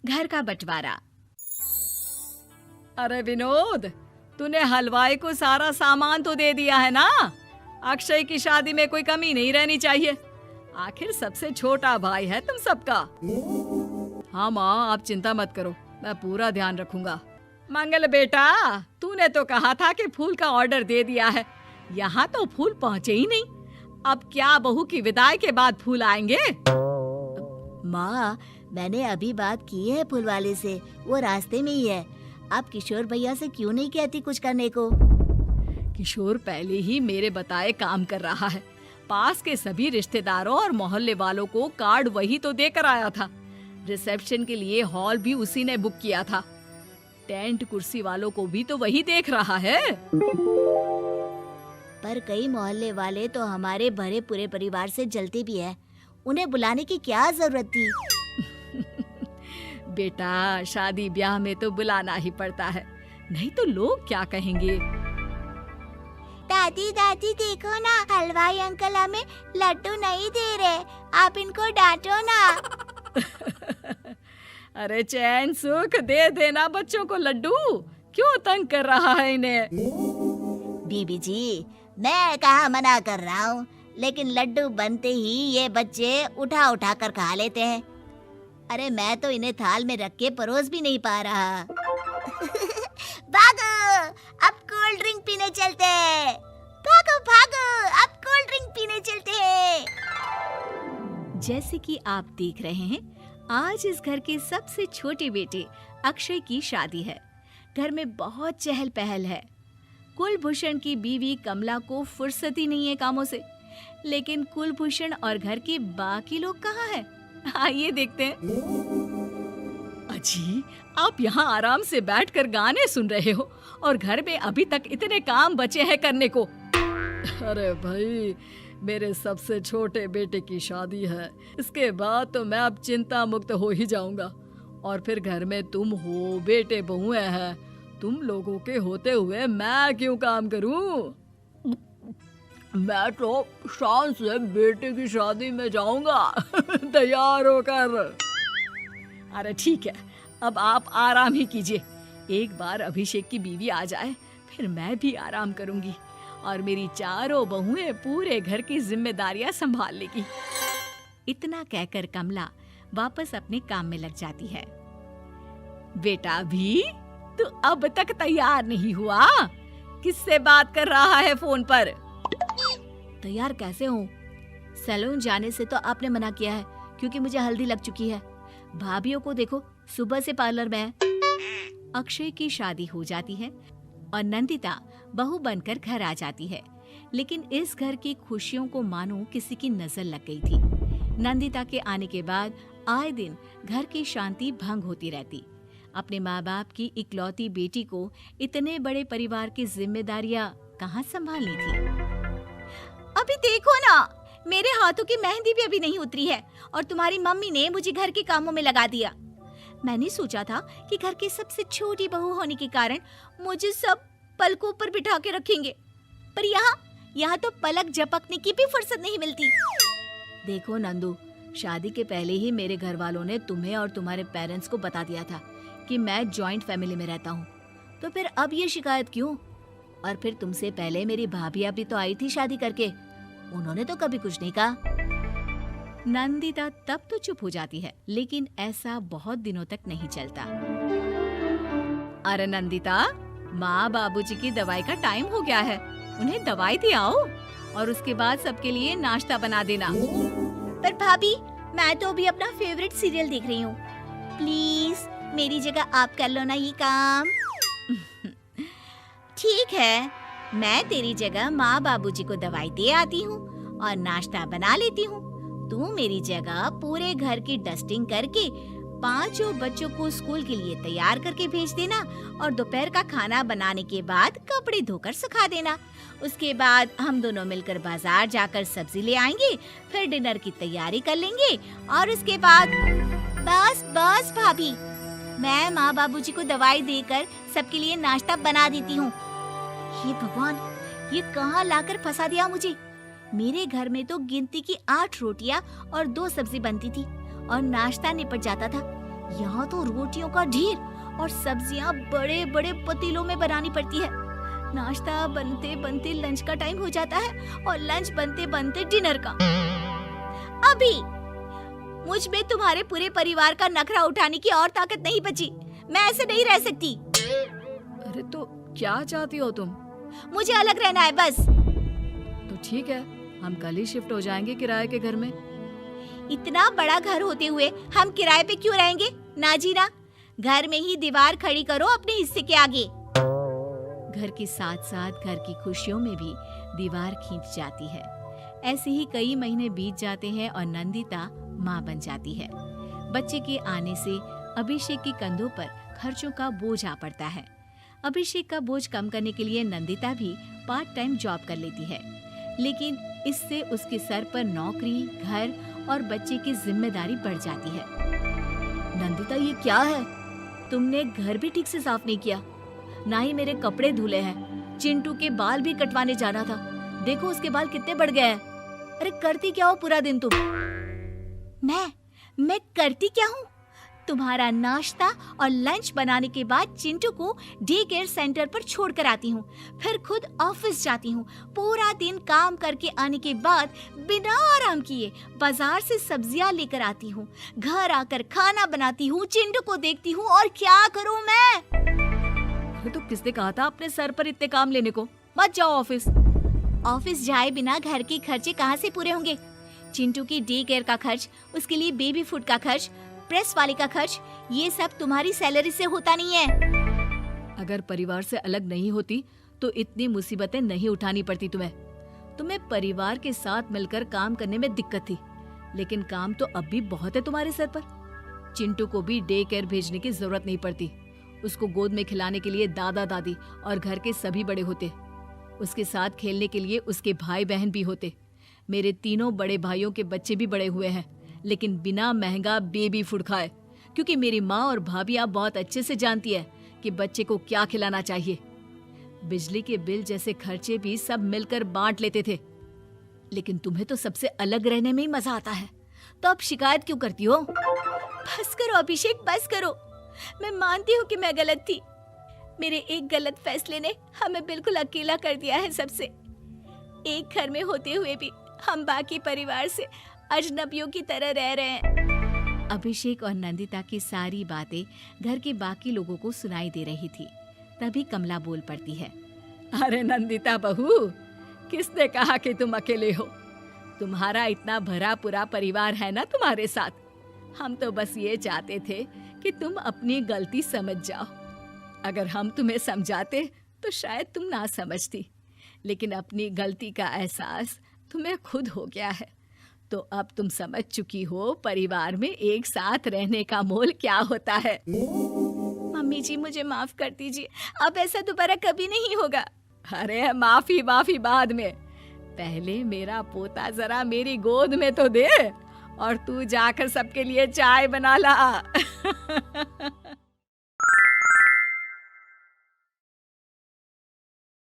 घर का बंटवारा। अरे विनोद, तूने हलवाई को सारा सामान तो दे दिया है ना? अक्षय की शादी में कोई कमी नहीं रहनी चाहिए। आखिर सबसे छोटा भाई है तुम सबका। हाँ माँ, आप चिंता मत करो, मैं पूरा ध्यान रखूंगा। मंगल बेटा, तूने तो कहा था कि फूल का ऑर्डर दे दिया है, यहाँ तो फूल पहुँचे ही नहीं। अब क्या बहू की विदाई के बाद फूल आएंगे? माँ, मैंने अभी बात की है फूल वाले से, वो रास्ते में ही है। आप किशोर भैया से क्यों नहीं कहती कुछ करने को? किशोर पहले ही मेरे बताए काम कर रहा है। पास के सभी रिश्तेदारों और मोहल्ले वालों को कार्ड वही तो देकर आया था। रिसेप्शन के लिए हॉल भी उसी ने बुक किया था। टेंट कुर्सी वालों को भी तो वही देख रहा है। पर कई मोहल्ले वाले तो हमारे भरे पूरे परिवार से जलते भी है, उन्हें बुलाने की क्या जरूरत थी? बेटा, शादी ब्याह में तो बुलाना ही पड़ता है, नहीं तो लोग क्या कहेंगे। दादी दादी देखो ना, हलवाई अंकल हमें लड्डू नहीं दे रहे, आप इनको डांटो ना। अरे चैन सुख दे देना बच्चों को लड्डू, क्यों तंग कर रहा है इन्हें? बीबी जी, मैं कहाँ मना कर रहा हूँ, लेकिन लड्डू बनते ही ये बच्चे उठा उठा कर खा लेते हैं। अरे मैं तो इन्हें थाल में रख के परोस भी नहीं पा रहा। भागो, अब कोल्ड ड्रिंक पीने चलते हैं। भागो भागो, अब कोल्ड ड्रिंक पीने चलते हैं। जैसे कि आप देख रहे हैं, आज इस घर के सबसे छोटे बेटे अक्षय की शादी है। घर में बहुत चहल पहल है। कुलभूषण की बीवी कमला को फुर्सत ही नहीं है कामों से, लेकिन कुलभूषण और घर के बाकी लोग कहाँ हैं? आइए देखते हैं। अजी, आप यहाँ आराम से बैठकर गाने सुन रहे हो और घर में अभी तक इतने काम बचे हैं करने को। अरे भाई, मेरे सबसे छोटे बेटे की शादी है, इसके बाद तो मैं अब चिंता मुक्त हो ही जाऊंगा। और फिर घर में तुम हो, बेटे बहुएं हैं, तुम लोगों के होते हुए मैं क्यों काम करूं? मैं तो शान से बेटे की शादी में जाऊंगा तैयार होकर। अरे ठीक है, अब आप आराम ही कीजिए। एक बार अभिषेक की बीवी आ जाए, फिर मैं भी आराम करूंगी और मेरी चारों बहुएं पूरे घर की जिम्मेदारियां संभाल लेगी। इतना कहकर कमला वापस अपने काम में लग जाती है। बेटा भी, तू अब तक तैयार नहीं हुआ? किससे बात कर रहा है फोन पर? तैयार कैसे हूँ? सैलून जाने से तो आपने मना किया है, क्योंकि मुझे हल्दी लग चुकी है। भाभीयों को देखो, सुबह से पार्लर में है। अक्षय की शादी हो जाती है और नंदिता बहू बनकर घर आ जाती है, लेकिन इस घर की खुशियों को मानो किसी की नजर लग गई थी। नंदिता के आने के बाद आए दिन घर की शांति भंग होती रहती। अपने माँ बाप की इकलौती बेटी को इतने बड़े परिवार की जिम्मेदारियां कहाँ संभालनी थी। अभी देखो ना, मेरे हाथों की मेहंदी भी अभी नहीं उतरी है और तुम्हारी मम्मी ने मुझे घर के कामों में लगा दिया। मैंने सोचा था कि घर की सबसे छोटी बहू होने के कारण मुझे सब पलकों पर बिठा के रखेंगे, पर यहाँ तो पलक झपकने की भी फुर्सत नहीं मिलती। देखो नंदू, शादी के पहले ही मेरे घर वालों ने तुम्हें और तुम्हारे पेरेंट्स को बता दिया था कि मैं जॉइंट फैमिली में रहता हूँ, तो फिर अब ये शिकायत क्यों? और फिर तुमसे पहले मेरी भाभी भी तो आई थी शादी करके, उन्होंने तो कभी कुछ नहीं कहा। नंदिता तब तो चुप हो जाती है, लेकिन ऐसा बहुत दिनों तक नहीं चलता। अरे नंदिता, माँ बाबूजी की दवाई का टाइम हो गया है, उन्हें दवाई दे आओ और उसके बाद सबके लिए नाश्ता बना देना। पर भाभी, मैं तो अभी अपना फेवरेट सीरियल देख रही हूँ, प्लीज मेरी जगह आप कर लो ना ये काम। ठीक है, मैं तेरी जगह माँ बाबूजी को दवाई दे आती हूँ और नाश्ता बना लेती हूँ। तू मेरी जगह पूरे घर की डस्टिंग करके 5 बच्चों को स्कूल के लिए तैयार करके भेज देना और दोपहर का खाना बनाने के बाद कपड़े धोकर सुखा देना। उसके बाद हम दोनों मिलकर बाजार जाकर सब्जी ले आएंगे, फिर डिनर की तैयारी कर लेंगे और उसके बाद बस भाभी, मैं माँ बाबूजी को दवाई देकर सबके लिए नाश्ता बना देती हूँ। हे भगवान, ये कहाँ लाकर फंसा दिया मुझे। मेरे घर में तो गिनती की 8 रोटियां और 2 सब्जी बनती थी और नाश्ता निपट जाता था। यहाँ तो रोटियों का ढेर और सब्जियां बड़े बड़े पतीलों में बनानी पड़ती है। नाश्ता बनते बनते लंच का टाइम हो जाता है और लंच बनते बनते डिनर का। अभी मुझ में तुम्हारे पूरे परिवार का नखरा उठाने की और ताकत नहीं बची। मैं ऐसे नहीं रह सकती। अरे तो क्या चाहती हो तुम? मुझे अलग रहना है बस। तो ठीक है, हम कल ही शिफ्ट हो जाएंगे किराए के घर में। इतना बड़ा घर होते हुए हम किराए पे क्यों रहेंगे? ना जी ना, घर में ही दीवार खड़ी करो अपने हिस्से के आगे। घर के साथ साथ घर की खुशियों में भी दीवार खींच जाती है। ऐसे ही कई महीने बीत जाते हैं और नंदिता माँ बन जाती है। बच्चे के आने से अभिषेक के कंधों पर खर्चों का बोझ आ पड़ता है। अभिषेक का बोझ कम करने के लिए नंदिता भी पार्ट टाइम जॉब कर लेती है, लेकिन इससे उसके सर पर नौकरी, घर और बच्चे की जिम्मेदारी बढ़ जाती है। नंदिता, ये क्या है? तुमने घर भी ठीक से साफ नहीं किया, ना ही मेरे कपड़े धुले हैं। चिंटू के बाल भी कटवाने जाना था, देखो उसके बाल कितने बढ़ गए हैं। अरे करती क्या हो पूरा दिन तुम? मैं करती क्या हूँ? तुम्हारा नाश्ता और लंच बनाने के बाद चिंटू को डे केयर सेंटर पर छोड़ कर आती हूँ, फिर खुद ऑफिस जाती हूँ। पूरा दिन काम करके आने के बाद बिना आराम किए बाजार से सब्जियाँ लेकर आती हूँ, घर आकर खाना बनाती हूँ, चिंटू को देखती हूँ, और क्या करूँ मैं? तो किसने कहा था अपने सर पर इतने काम लेने को? मत जाओ ऑफिस। ऑफिस जाए बिना घर के खर्चे कहाँ से पूरे होंगे? चिंटू की डे केयर का खर्च, उसके लिए बेबी फूड का खर्च, प्रेस वाले का खर्च, ये सब तुम्हारी सैलरी से होता नहीं है। अगर परिवार से अलग नहीं होती तो इतनी मुसीबतें नहीं उठानी पड़ती तुम्हें परिवार के साथ मिलकर काम करने में दिक्कत थी, लेकिन काम तो अब भी बहुत है तुम्हारे सर पर। चिंटू को भी डे केयर भेजने की जरूरत नहीं पड़ती। उसको गोद में खिलाने के लिए दादा दादी और घर के सभी बड़े होते। उसके साथ खेलने के लिए उसके भाई बहन भी होते। मेरे तीनों बड़े भाइयों के बच्चे भी बड़े हुए हैं, लेकिन बिना महंगा बेबी फूड खाए, क्योंकि मेरी माँ और भाभियाँ बहुत अच्छे से जानती है कि बच्चे को क्या खिलाना चाहिए। बिजली के बिल जैसे खर्चे भी सब मिलकर बांट लेते थे। लेकिन तुम्हें तो सबसे अलग रहने में ही मजा आता है, तो अब शिकायत क्यों करती हो? बस करो अभिषेक, बस करो। मैं मानती हूँ कि मैं गलत थी। मेरे एक गलत फैसले ने हमें बिल्कुल अकेला कर दिया है सबसे। एक घर में होते हुए भी हम बाकी परिवार से अजनबियों की तरह रह रहे हैं। अभिषेक और नंदिता की सारी बातें घर के बाकी लोगों को सुनाई दे रही थी। तभी कमला बोल पड़ती है। अरे नंदिता बहू, किसने कहा कि तुम अकेले हो? तुम्हारा इतना भरा पूरा परिवार है ना तुम्हारे साथ। हम तो बस ये चाहते थे कि तुम अपनी गलती समझ जाओ। अगर हम तुम्हें समझाते तो शायद तुम ना समझती, लेकिन अपनी गलती का एहसास तुम्हें खुद हो गया है, तो अब तुम समझ चुकी हो परिवार में एक साथ रहने का मोल क्या होता है। मम्मी जी, मुझे माफ कर दीजिए, अब ऐसा दोबारा कभी नहीं होगा। अरे माफी बाद में, पहले मेरा पोता जरा मेरी गोद में तो दे, और तू जाकर सबके लिए चाय बना ला।